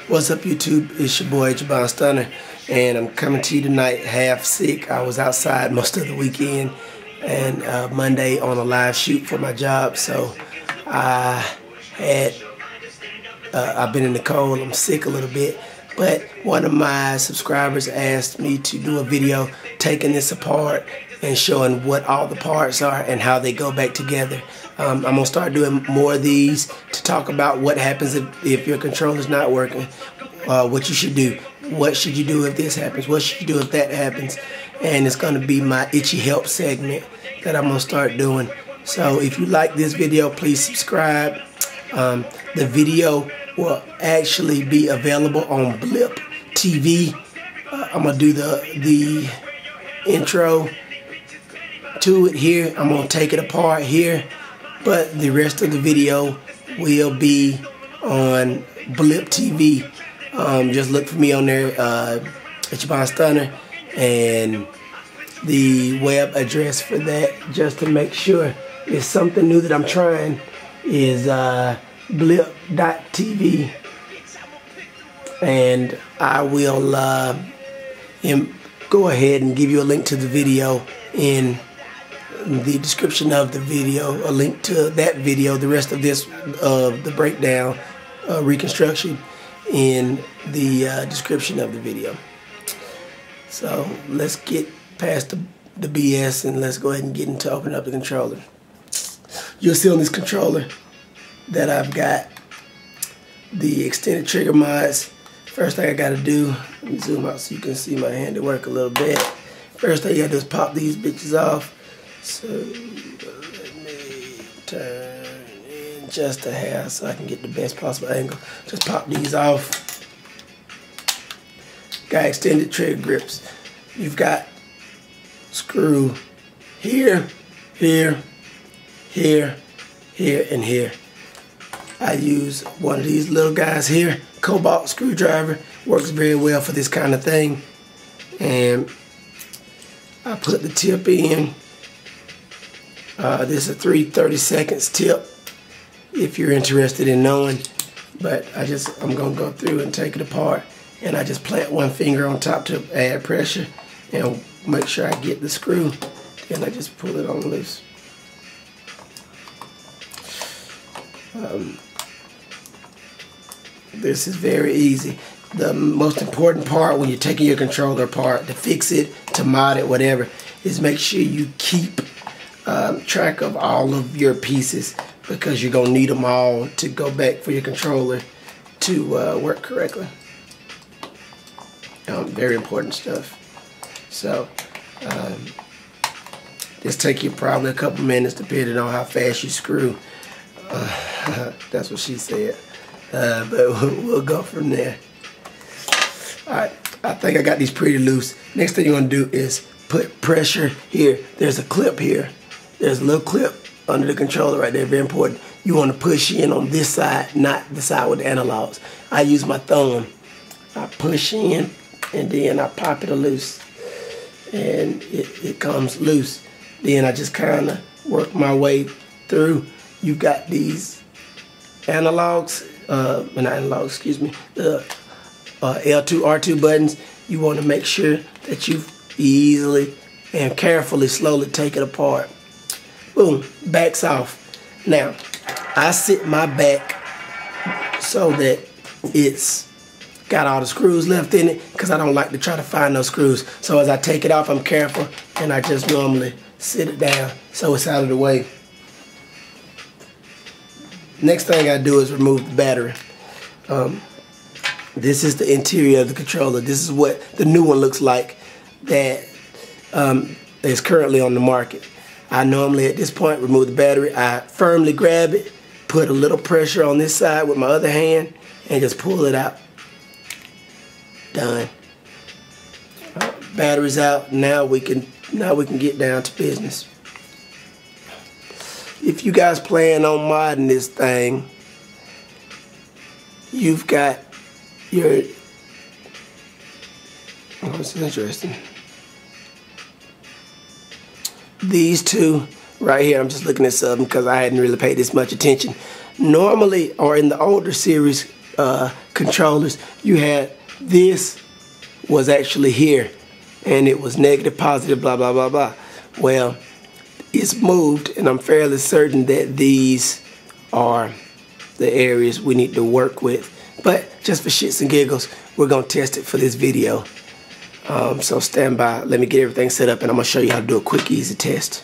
What's up, YouTube? It's your boy Jabon Stunner, and I'm coming to you tonight half sick. I was outside most of the weekend and Monday on a live shoot for my job, so I've been in the cold. I'm sick a little bit, but one of my subscribers asked me to do a video taking this apart and showing what all the parts are and how they go back together. I'm going to start doing more of these to talk about what happens if your controller's not working, what you should do, what should you do if this happens, what should you do if that happens, and it's going to be my itchy help segment that I'm going to start doing. So if you like this video, please subscribe. The video will actually be available on Blip TV. I'm going to do the intro to it here. I'm going to take it apart here, but the rest of the video will be on Blip TV. Just look for me on there, Jabon Stunner, and the web address for that, just to make sure. It's something new that I'm trying, is blip.tv, and I will go ahead and give you a link to the video in the description of the video, a link to that video, the rest of this, the breakdown, reconstruction, in the description of the video. So let's get past the BS and let's go ahead and get into opening up the controller. You'll see on this controller that I've got the extended trigger mods. First thing I gotta do, let me zoom out so you can see my handiwork a little bit. First thing you gotta do is pop these bitches off. So let me turn in just a hair so I can get the best possible angle. Just pop these off. Got extended trigger grips. You've got screw here, here, here, here, and here. I use one of these little guys here, cobalt screwdriver. Works very well for this kind of thing. And I put the tip in. This is a 3/32 tip, if you're interested in knowing. But I'm gonna go through and take it apart, and I just plant one finger on top to add pressure and make sure I get the screw. Then I just pull it on loose. This is very easy. The most important part when you're taking your controller apart, to fix it, to mod it, whatever, is make sure you keep track of all of your pieces, because you're going to need them all to go back for your controller to work correctly. Very important stuff. So this take you probably a couple minutes depending on how fast you screw. That's what she said. But we'll go from there. Alright, I think I got these pretty loose. Next thing you're going to do is put pressure here. There's a clip here. There's a little clip under the controller right there, very important. You want to push in on this side, not the side with the analogs. I use my thumb. I push in and then I pop it loose. And it comes loose. Then I just kind of work my way through. You've got these analogs, not analogs, excuse me, the L2, R2 buttons. You want to make sure that you easily and carefully, slowly take it apart. Boom, back's off. Now, I sit my back so that it's got all the screws left in it, because I don't like to try to find those screws. So as I take it off, I'm careful, and I just normally sit it down so it's out of the way. Next thing I do is remove the battery. This is the interior of the controller. This is what the new one looks like that is currently on the market. I normally at this point remove the battery. I firmly grab it, put a little pressure on this side with my other hand, and just pull it out. Done. Battery's out. Now we can get down to business. If you guys plan on modding this thing, you've got your, oh, this is interesting. These two right here, I'm just looking at something because I hadn't really paid this much attention. Normally, or in the older series, controllers, you had this was actually here, and it was negative, positive, blah, blah, blah, blah. Well, it's moved, and I'm fairly certain that these are the areas we need to work with. But just for shits and giggles, we're gonna test it for this video. So stand by, let me get everything set up, and I'm gonna show you how to do a quick, easy test.